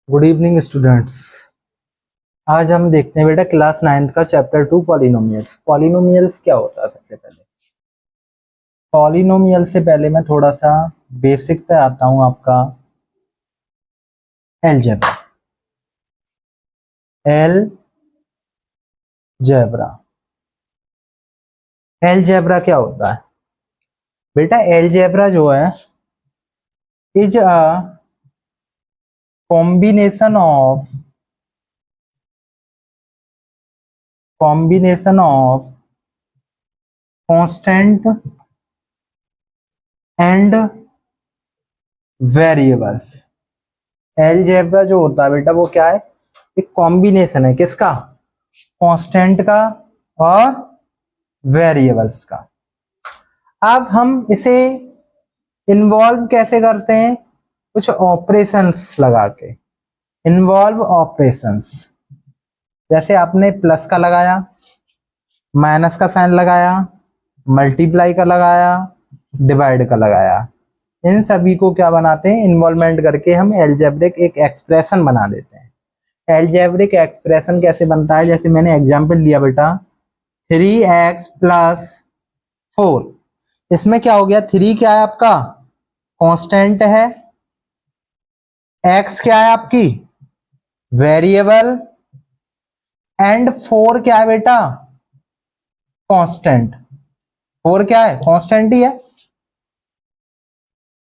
Good evening students. आज हम देखते हैं बेटा क्लास 9th का चैप्टर 2 पॉलिनोमियल्स। पॉलिनोमियल्स क्या होता है? सबसे पहले पॉलिनोमियल से पहले मैं थोड़ा सा बेसिक पे आता हूं। आपका एलजेब्रा एलजेब्रा एलजेब्रा क्या होता है बेटा? एलजेब्रा जो है is a combination of constant and variables. Algebra जो होता है बेटा वो क्या है? एक कॉम्बिनेशन है किसका? कांस्टेंट का और वेरिएबल्स का। अब हम इसे इन्वॉल्व कैसे करते हैं? कुछ ऑपरेशंस लगा के। इन्वॉल्व ऑपरेशंस, जैसे आपने प्लस का लगाया, माइनस का साइन लगाया, मल्टीप्लाई का लगाया, डिवाइड का लगाया। इन सभी को क्या बनाते हैं? इन्वॉल्वमेंट करके हम एलजेब्रिक एक एक्सप्रेशन बना देते हैं। एलजेब्रिक एक्सप्रेशन कैसे बनता है? जैसे मैंने एग्जांपल लिया बेटा 3x + 4। इसमें क्या हो गया? 3 क्या है आपका? कांस्टेंट है। x क्या है आपकी? वेरिएबल। एंड 4 क्या है बेटा? कांस्टेंट। 4 क्या है? कांस्टेंट ही है।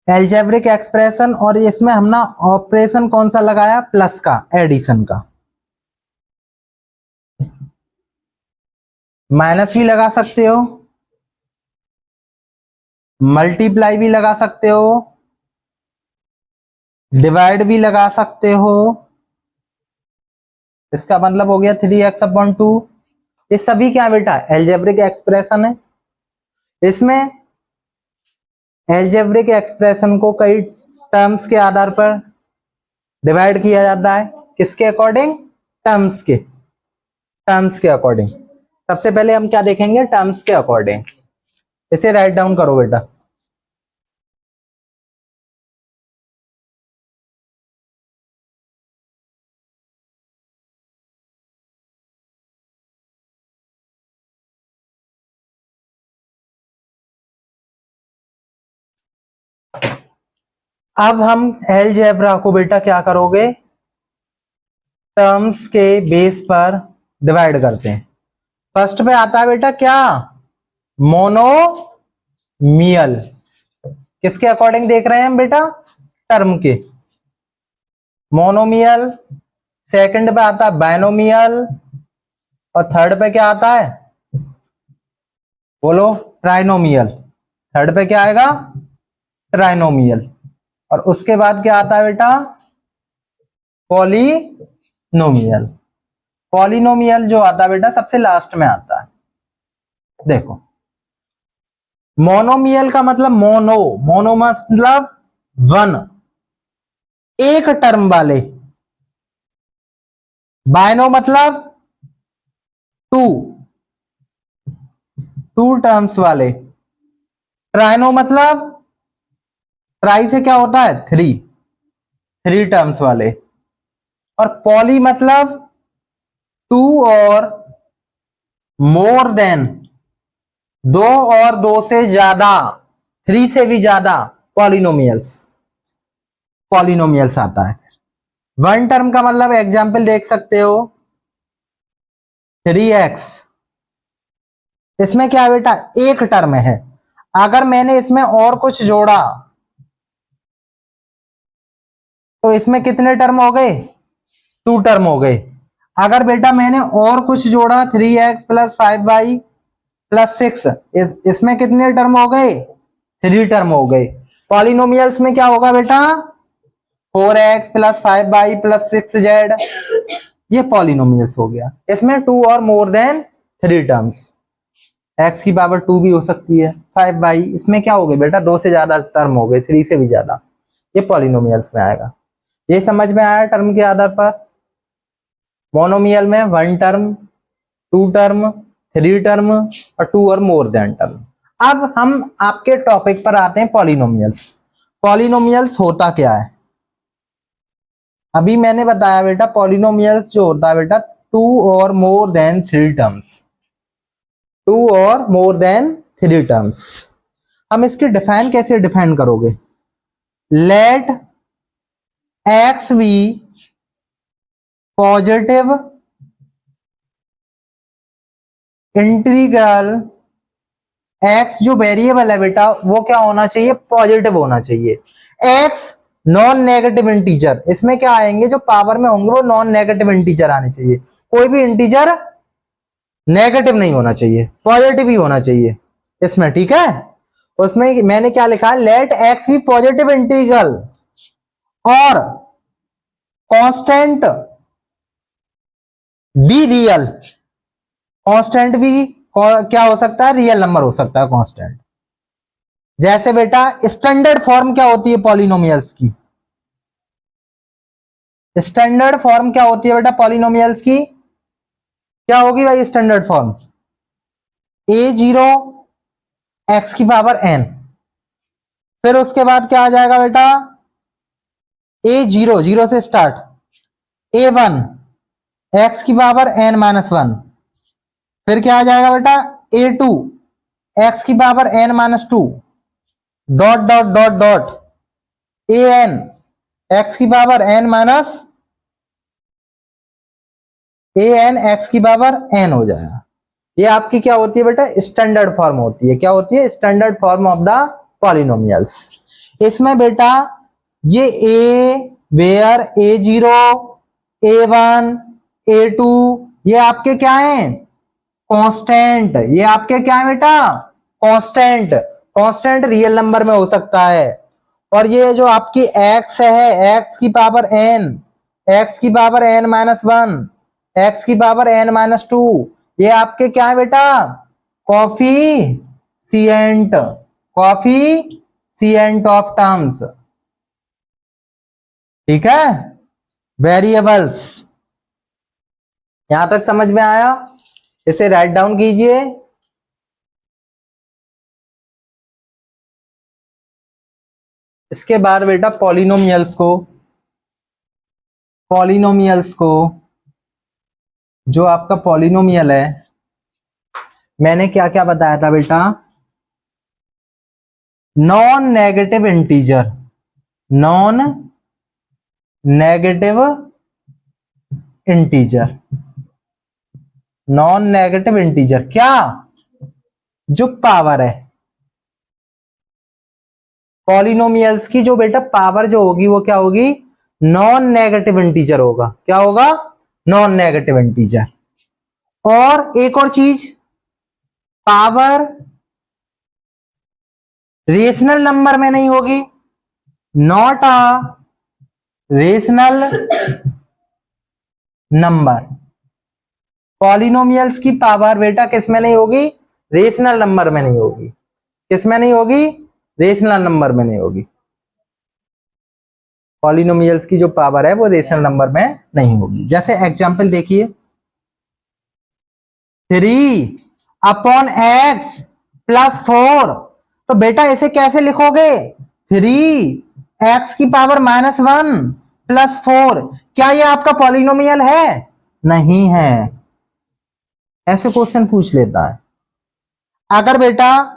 एलजेब्रिक एक्सप्रेशन, और इसमें हमने ऑपरेशन कौन सा लगाया? प्लस का, एडिशन का। माइनस भी लगा सकते हो, मल्टीप्लाई भी लगा सकते हो, डिवाइड भी लगा सकते हो। इसका मतलब हो गया 3x/2। ये सभी क्या बेटा? एलजेब्रिक एक्सप्रेशन है। इसमें एलजेब्रिक एक्सप्रेशन को कई टर्म्स के आधार पर डिवाइड किया जाता है। किसके अकॉर्डिंग? टर्म्स के अकॉर्डिंग। सबसे पहले हम क्या देखेंगे? टर्म्स के अकॉर्डिंग। इसे राइट डाउन करो बेटा। अब हम एलजेब्रा को बेटा क्या करोगे? टर्म्स के बेस पर डिवाइड करते हैं। फर्स्ट पे आता है बेटा क्या? मोनोमियल। किसके अकॉर्डिंग देख रहे हैं हम बेटा? टर्म के। मोनोमियल। सेकंड पे आता है बायनोमियल। और थर्ड पे क्या आता है? बोलो। ट्राइनोमियल। थर्ड पे क्या आएगा? ट्राइनोमियल। और उसके बाद क्या आता है बेटा? पॉलिनोमियल। पॉलिनोमियल जो आता है बेटा सबसे लास्ट में आता है। देखो, मोनोमियल का मतलब मोनो मतलब वन, एक टर्म वाले। बायनो मतलब टू, टू टर्म्स वाले। ट्राइनो मतलब, ट्राई से क्या होता है? थ्री, थ्री टर्म्स वाले। और पॉली मतलब टू और मोर देन, दो और दो से ज्यादा, थ्री से भी ज्यादा। पॉलिनोमियल्स, पॉलिनोमियल्स आता है। वन टर्म का मतलब एग्जाम्पल देख सकते हो 3x। इसमें क्या बेटा? एक टर्म है। अगर मैंने इसमें और कुछ जोड़ा तो इसमें कितने टर्म हो गए? टू टर्म हो गए। अगर बेटा मैंने और कुछ जोड़ा 3x + 5y + 6, इसमें कितने टर्म हो गए? थ्री टर्म हो गए। पॉलिनोमियल्स में क्या होगा बेटा? 4x + 5y + 6z। ये पॉलिनोमियल्स हो गया। इसमें टू और more than three terms. x की पावर 2 भी हो सकती है। 5y, इसमें क्या हो गए बेटा? दो से ज्यादा टर्म हो गए, थ्री से भी ज्यादा। ये पॉलिनोमियल्स में आएगा। ये समझ में आया? टर्म के आधार पर मोनोमियल में one term, two term, three term और टू और मोर देन टर्म। अब हम आपके टॉपिक पर आते हैं पॉलिनोमियल्स। पॉलिनोमियल्स होता क्या है? अभी मैंने बताया बेटा पॉलिनोमियल्स जो होता है बेटा टू और more than three terms, two और मोर देन थ्री टर्म्स। हम इसकी डिफाइन कैसे डिफाइन करोगे? Let x be positive integral, x जो वेरिएबल है बेटा वो क्या होना चाहिए? पॉजिटिव होना चाहिए। एक्स नॉन नेगेटिव इंटीजर, इसमें क्या आएंगे जो पावर में होंगे वो नॉन नेगेटिव इंटीजर आने चाहिए, कोई भी इंटीजर नेगेटिव नहीं होना चाहिए, पॉजिटिव ही होना चाहिए इसमें, ठीक है। उसमें मैंने क्या लिखा है? Let x be positive integral और कांस्टेंट बी रियल। कांस्टेंट भी क्या हो सकता है? रियल नंबर हो सकता है कांस्टेंट। जैसे बेटा स्टैंडर्ड फॉर्म क्या होती है पॉलिनोमियल्स की? स्टैंडर्ड फॉर्म क्या होती है बेटा पॉलिनोमियल्स की? क्या होगी भाई standard form? A zero x की पावर एन, फिर उसके बाद क्या आ जाएगा बेटा? ए जीरो, जीरो से स्टार्ट, ए वन एक्स की पावर एन माइनस वन, फिर क्या आ जाएगा बेटा? ए टू एक्स की power n minus two, dot dot dot dot a n x की power n minus a n x की पावर एन हो जाएगा। ये आपकी क्या होती है बेटा? स्टैंडर्ड फॉर्म होती है। क्या होती है? Standard form of the polynomials. इसमें बेटा ये a where a zero a one a two ये आपके क्या हैं? कांस्टेंट। ये आपके क्या है बेटा? कांस्टेंट। कांस्टेंट रियल नंबर में हो सकता है। और ये जो आपकी एक्स है, एक्स की पावर एन, एक्स की power n minus one, x की पावर एन माइनस टू, ये आपके क्या है बेटा? कॉफिशिएंट, कॉफिशिएंट ऑफ टर्म्स, ठीक है, वेरिएबल्स। यहां तक समझ में आया? इसे राइट डाउन कीजिए। इसके बाद बेटा पॉलिनोमियल्स को जो आपका पॉलिनोमियल है, मैंने क्या क्या बताया था बेटा? Non negative integer, non negative integer, non negative integer क्या? जो पावर है पॉलिनोमियल्स की, जो बेटा पावर जो होगी वो क्या होगी? नॉन नेगेटिव इंटीजर होगा। क्या होगा? Non negative integer. और एक और चीज, पावर रेशनल नंबर में नहीं होगी, not a rational number. Polynomials की पावर बेटा किस में नहीं होगी? रेशनल नंबर में नहीं होगी। किस में नहीं होगी? रेशनल नंबर में नहीं होगी। पॉलिनोमियल्स की जो पावर है वो रेशनल नंबर में नहीं होगी। जैसे एग्जांपल देखिए, 3/x+4, तो बेटा इसे कैसे लिखोगे? 3x⁻⁻1+4, क्या ये आपका पॉलिनोमियल है? नहीं है। ऐसे क्वेश्चन पूछ लेता है। अगर बेटा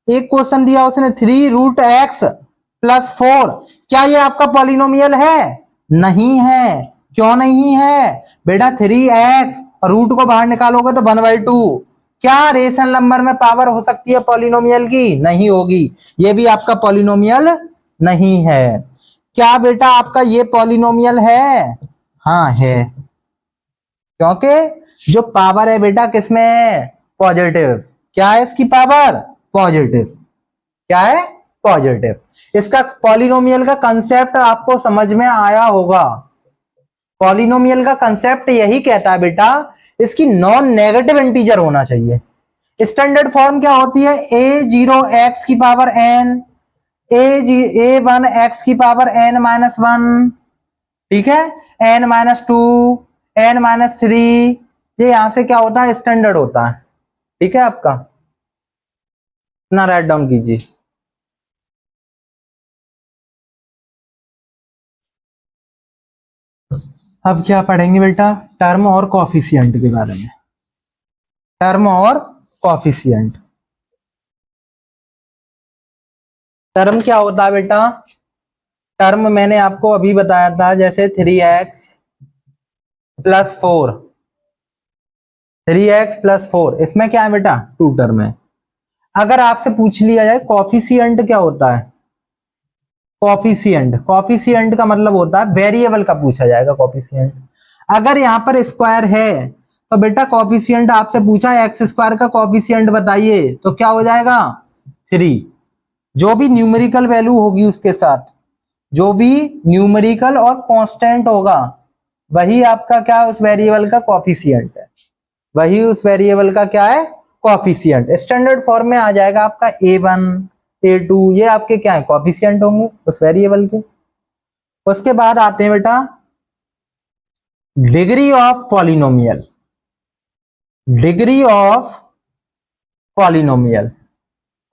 एक क्वेश्चन दिया उसने 3√x+4, क्या ये आपका पॉलिनोमियल है? नहीं है। क्यों नहीं है बेटा? 3x रूट को बाहर निकालोगे तो 1/2। क्या रेशनल नंबर में पावर हो सकती है पॉलिनोमियल की? नहीं होगी। ये भी आपका पॉलिनोमियल नहीं है। क्या बेटा आपका ये पॉलिनोमियल है? हाँ है, क्योंकि जो पावर है बेटा किसमें है? पॉजिटिव। क्या है इसकी पावर? पॉजिटिव। क्या है? पॉजिटिव। इसका पॉलिनोमियल का कंसेप्ट आपको समझ में आया होगा। पॉलिनोमियल का कंसेप्ट यही कहता है बेटा इसकी नॉन नेगेटिव इंटीजर होना चाहिए। स्टैंडर्ड फॉर्म क्या होती है? ए जीरो एक्स की power n, a one x की पावर एन माइनस वन, ठीक है, n minus two, n minus three. ये यहां से क्या होता है? स्टैंडर्ड होता है, ठीक है आपका। इतना राइट डाउन कीजिए। अब क्या पढ़ेंगे बेटा, टर्म और कॉफिशिएंट के बारे में। टर्म और कॉफिशिएंट। टर्म क्या होता है बेटा, टर्म मैंने आपको अभी बताया था, जैसे 3x प्लस 4, 3x+4, इसमें क्या है बेटा, टू टर्म है। अगर आपसे पूछ लिया जाए कॉफिशिएंट क्या होता है, कॉफिशिएंट, कॉफिशिएंट का मतलब होता है वेरिएबल का पूछा जाएगा कॉफिशिएंट। अगर यहाँ पर स्क्वायर है तो बेटा कॉफिशिएंट आपसे पूछा है x² का कॉफिशिएंट बताइए, तो क्या हो जाएगा 3। जो भी न्यूमेरिकल वैल्यू होगी उसके साथ, जो भी न्यूमेरिकल और कांस्टेंट होगा, वही आपका क्या है, उस वेरिएबल का कॉफिशिएंट है, वही उस वेरिएबल का क्या है, कॉफिशिएंट। स्टैंडर्ड फॉर्म में आ जाएगा आपका a1 a2, ये आपके क्या है, कॉफिशिएंट होंगे उस वेरिएबल के। उसके बाद आते हैं बेटा degree of polynomial. Degree of polynomial,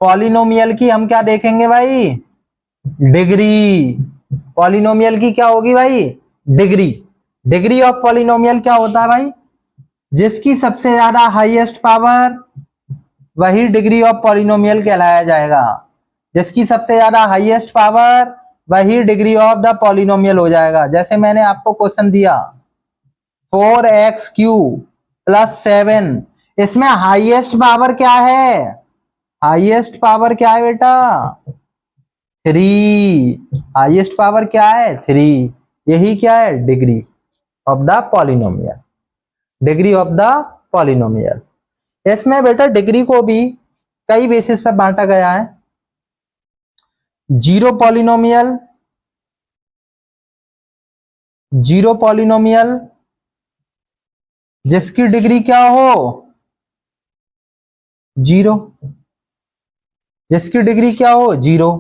polynomial की हम क्या देखेंगे भाई, डिग्री। पॉलिनोमियल की क्या होगी भाई, डिग्री। डिग्री ऑफ पॉलिनोमियल क्या होता है भाई, जिसकी सबसे ज्यादा हाईएस्ट पावर, वही डिग्री ऑफ पॉलिनोमियल कहलाया जाएगा। जिसकी सबसे ज्यादा हाईएस्ट पावर, वही डिग्री ऑफ द पॉलिनोमियल हो जाएगा। जैसे मैंने आपको क्वेश्चन दिया 4x³ + 7, इसमें हाईएस्ट पावर क्या है, हाईएस्ट पावर क्या है बेटा, 3। हाईएस्ट पावर क्या है, 3। यही क्या है, degree of the polynomial, degree of the polynomial. इसमें बेटा डिग्री को भी कई बेसिस पर बांटा गया है। जीरो पॉलिनोमियल, जीरो पॉलिनोमियल जिसकी डिग्री क्या हो, जीरो, जिसकी डिग्री क्या हो, zero.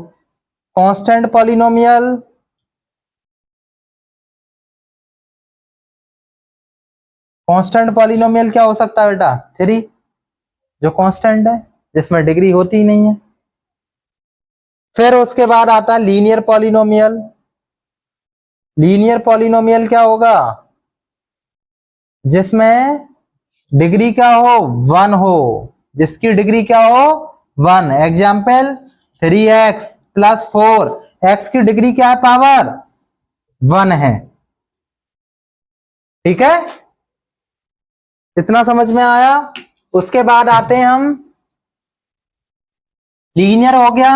Constant polynomial, constant polynomial क्या हो सकता है बेटा, 3, जो कांस्टेंट है, जिसमें डिग्री होती ही नहीं है। फिर उसके बाद आता है लीनियर पॉलिनोमियल। लीनियर पॉलिनोमियल क्या होगा, जिसमें डिग्री क्या हो, 1 हो, जिसकी डिग्री क्या हो, 1। एग्जाम्पल 3x+4, x की डिग्री क्या है, पावर 1 है। ठीक है, इतना समझ में आया। उसके बाद आते हैं हम, लीनियर हो गया।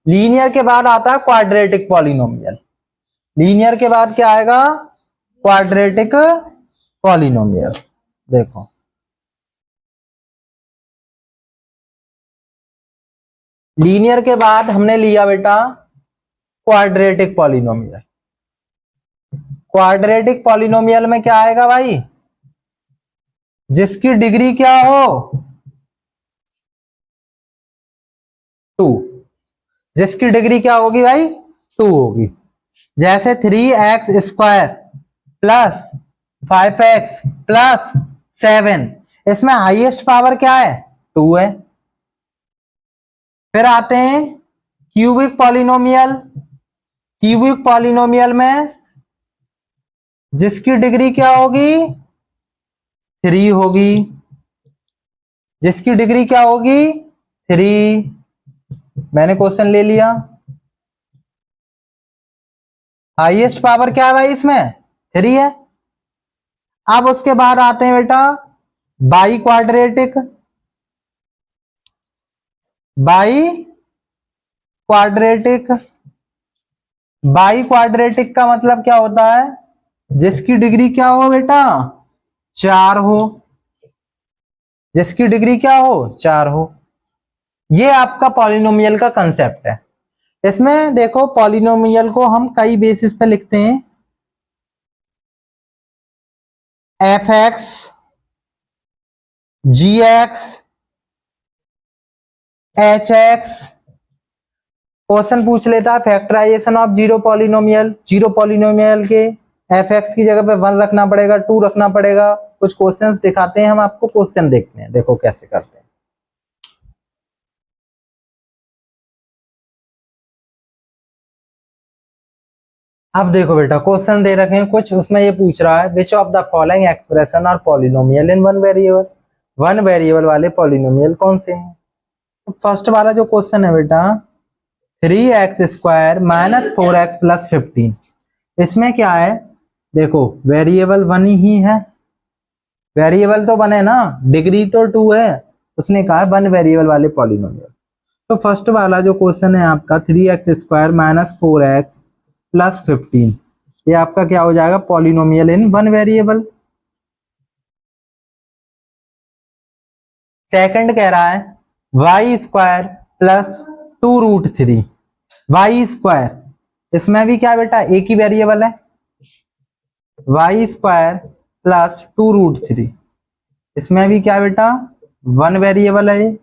लीनियर के बाद आता है क्वाड्रेटिक पॉलिनोमियल। लीनियर के बाद क्या आएगा, क्वाड्रेटिक पॉलिनोमियल। देखो लीनियर के बाद हमने लिया बेटा क्वाड्रेटिक पॉलिनोमियल। क्वाड्रेटिक पॉलिनोमियल में क्या आएगा भाई, जिसकी डिग्री क्या हो, 2। जिसकी डिग्री क्या होगी भाई, 2 होगी। जैसे 3x² + 5x + 7, इसमें हाईएस्ट पावर क्या है, 2 है। फिर आते हैं क्यूबिक पॉलिनोमियल। क्यूबिक पॉलिनोमियल में जिसकी डिग्री क्या होगी, 3 होगी। जिसकी डिग्री क्या होगी, 3। मैंने क्वेश्चन ले लिया। हाईएस्ट पावर क्या है भाई, इसमें 3 है। अब उसके बाद आते हैं बेटा by quadratic. By quadratic, by quadratic का मतलब क्या होता है, जिसकी डिग्री क्या हो बेटा, 4 हो। जिसकी डिग्री क्या हो, 4 हो। ये आपका पॉलिनोमियल का कंसेप्ट है। इसमें देखो पॉलिनोमियल को हम कई बेसिस पे लिखते हैं, f(x), g(x), h(x). क्वेश्चन पूछ लेता है factorization of zero polynomial. Zero polynomial के f(x) की जगह पे 1 रखना पड़ेगा, 2 रखना पड़ेगा। कुछ क्वेश्चंस दिखाते हैं हम आपको, क्वेश्चन देखते हैं, देखो कैसे करते हैं। अब देखो बेटा क्वेश्चन दे रखे हैं कुछ, उसमें ये पूछ रहा है which of the following expression are polynomial in one variable. One variable वाले पॉलिनोमियल कौन से हैं? फर्स्ट वाला जो क्वेश्चन है बेटा 3x² माइनस 4x प्लस 15, इसमें क्या है? देखो वेरिएबल वन ही है, वेरिएबल तो वन है ना, डिग्री तो 2 है, उसने कहा वन वेरिएबल वाले पॉलिनोमियल। तो फर्स्ट वाला जो क्वेश्चन है आपका 3x² माइनस 4x प्लस 15, ये आपका क्या हो जाएगा? Polynomial in one variable. Second कह रहा है y² प्लस 2√3, y², इसमें भी क्या बेटा एक ही वेरिएबल है, y² प्लस 2√3, इसमें भी क्या बेटा वन वेरिएबल है।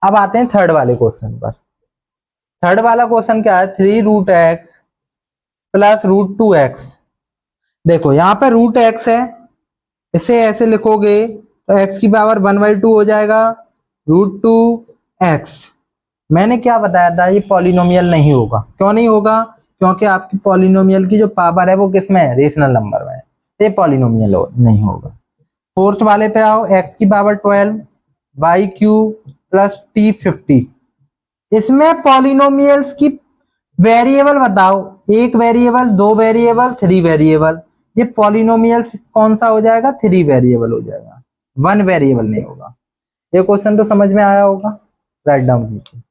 अब आते हैं थर्ड वाले क्वेश्चन पर। थर्ड वाला क्वेश्चन क्या है? 3√x plus √2x। देखो यहाँ पे √x है, इसे ऐसे लिखोगे तो x की पावर 1/2 हो जाएगा √2x। मैंने क्या बताया था? ये पॉलिनोमियल नहीं होगा। क्यों नहीं होगा? क्योंकि आपकी पॉलिनोमियल की जो पावर है वो किसमें है? रेशनल नंबर में है, ये पॉलिनोमियल नहीं होगा। फोर्थ वाले पे आओ, x की पावर 12 y³ प्लस t50, इसमें पॉलिनोमियल्स की वेरिएबल बताओ, एक वेरिएबल, दो वेरिएबल, थ्री वेरिएबल। ये पॉलिनोमियल्स कौन सा हो जाएगा? थ्री वेरिएबल हो जाएगा, वन वेरिएबल नहीं होगा। ये क्वेश्चन तो समझ में आया होगा, राइट डाउन कीजिए।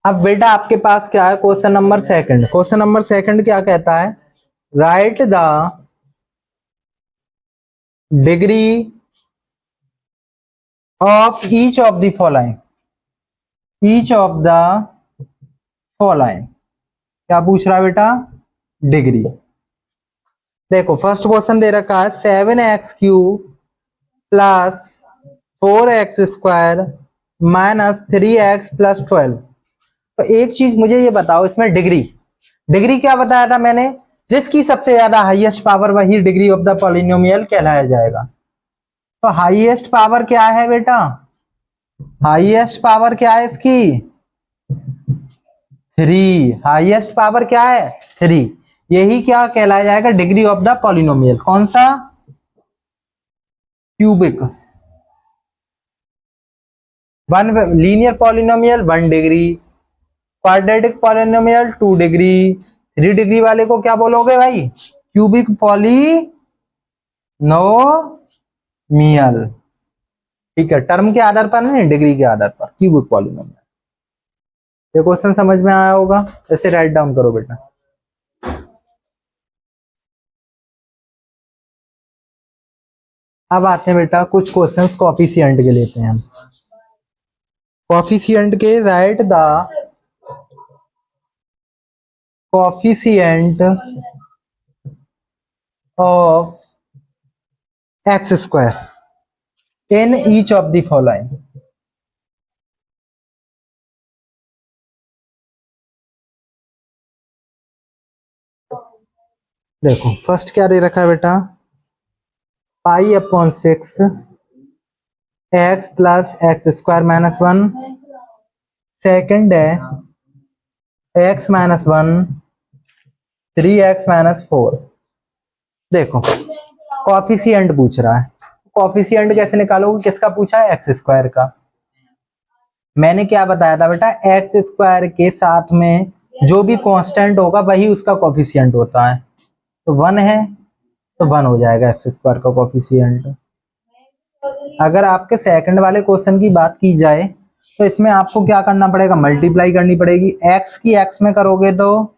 अब बेटा आपके पास क्या है? Question number second. Question number second क्या कहता है? Right the degree of each of the following, each of the following. क्या पूछ रहा है बेटा? डिग्री। देखो फर्स्ट क्वेश्चन दे रखा है 7x³ plus 4x² minus 3x plus 12। तो एक चीज मुझे ये बताओ, इसमें डिग्री, डिग्री क्या बताया था मैंने? जिसकी सबसे ज्यादा हाईएस्ट पावर वही डिग्री ऑफ द पॉलिनोमियल कहलाया जाएगा। तो हाईएस्ट पावर क्या है बेटा? हाईएस्ट पावर क्या है इसकी? 3। हाईएस्ट पावर क्या है? 3। यही क्या कहलाया जाएगा? Degree of the polynomial. कौन सा? Cubic. One linear polynomial 1 degree, quadratic polynomial 2 degree, 3 degree वाले को क्या बोलोगे भाई? Cubic polynomial. ठीक है, टर्म के आधार पर नहीं, डिग्री के आधार पर क्यूबिक पॉलिनोमियल। ये क्वेश्चन समझ में आया होगा, ऐसे राइट डाउन करो बेटा। अब आते हैं बेटा कुछ क्वेश्चंस कोएफिशिएंट के लेते हैं हम। कोएफिशिएंट के right the coefficient of x² in each of the following. देखो फर्स्ट क्या दे रखा है बेटा? π/6 x plus x² minus 1। Second है x माइनस 1 3x माइनस 4। देखो कोएफिशिएंट पूछ रहा है, कोएफिशिएंट कैसे निकालोगे? किसका पूछा है? x² का। मैंने क्या बताया था बेटा? x² के साथ में जो भी कांस्टेंट होगा वही उसका कोएफिशिएंट होता है। तो 1 है तो 1 हो जाएगा x² का कोएफिशिएंट। अगर आपके सेकंड वाले क्वेश्चन की बात की जाए तो इसमें आपको क्या करना पड़ेगा? मल्टीप्लाई करनी पड़ेगी। x की x में करोगे तो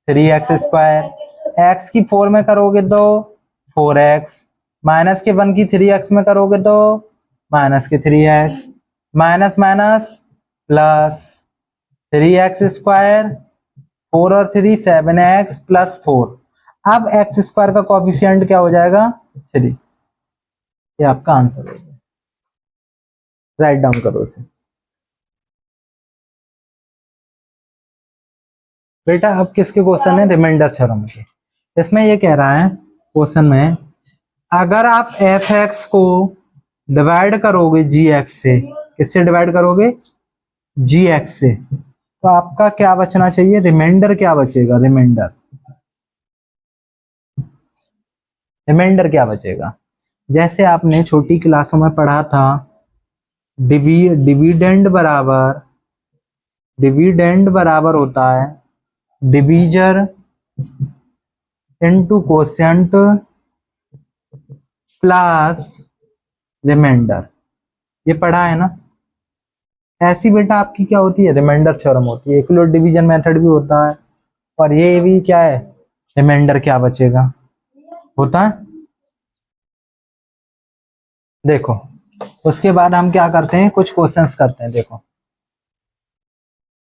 3x², x की 4 में करोगे तो 4x, माइनस के 1 की 3x में करोगे तो माइनस के 3x, minus minus plus 3x², 4 और 3 7x प्लस 4। अब x² का कोएफिशिएंट क्या हो जाएगा? 3। ये आपका आंसर हो गया, राइट डाउन करो इसे बेटा। अब किसके क्वेश्चन है? रिमाइंडर थ्योरम के। इसमें ये कह रहा है क्वेश्चन में, अगर आप f(x) को डिवाइड करोगे जी एक्स से, किससे डिवाइड करोगे, जी एक्स से, तो आपका क्या बचना चाहिए, रिमाइंडर क्या बचेगा, रिमाइंडर, रिमाइंडर क्या बचेगा। जैसे आपने छोटी क्लासों में पढ़ा था, डिविडेंड बराबर, डिविडेंड बराबर होता है divisor into quotient plus remainder, ये पढ़ा है ना। ऐसी बेटा आपकी क्या होती है, रिमाइंडर थ्योरम होती है। इक्वल डिवीजन मेथड भी होता है, और ये भी क्या है, रिमाइंडर क्या बचेगा होता है। देखो उसके बाद हम क्या करते हैं, कुछ क्वेश्चंस करते हैं। देखो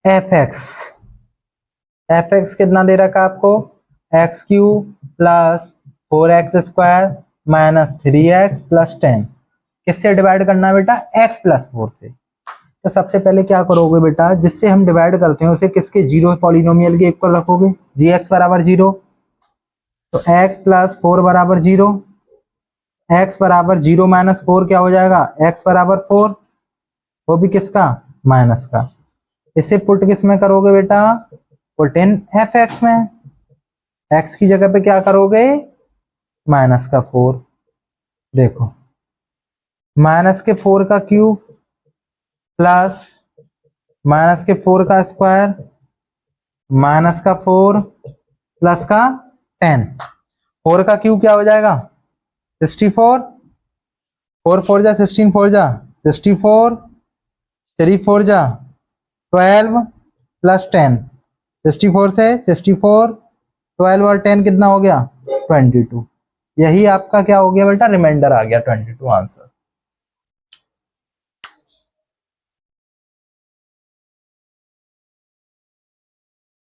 एफ एक्स कितना दे रखा है आपको, x Q plus 4x² minus 3x plus 10, किससे डिवाइड करना है बेटा, x प्लस 4 से। तो सबसे पहले क्या करोगे बेटा, जिससे हम डिवाइड करते हैं उसे किसके, जीरो पॉलिनोमियल के इक्वल रखोगे, जी एक्स बराबर 0, तो x प्लस 4 बराबर 0, x बराबर 0 माइनस 4 क्या हो जाएगा, x बराबर 4, वो भी किसका, माइनस का। इसे पुट किस में करोगे बेटा, पुट इन एफ एक्स में, x की जगह पे क्या करोगे, माइनस का 4। देखो माइनस के 4 का क्यूब प्लस माइनस के 4 का स्क्वायर माइनस का 4 प्लस का 10, 4 का क्यूब क्या हो जाएगा 64, 4 4 जा 16, 4 जा 64, 3 4 जा 12 प्लस 10, 64 से 64, 12 और 10 कितना हो गया 22। यही आपका क्या हो गया बेटा, रिमाइंडर आ गया 22 आंसर।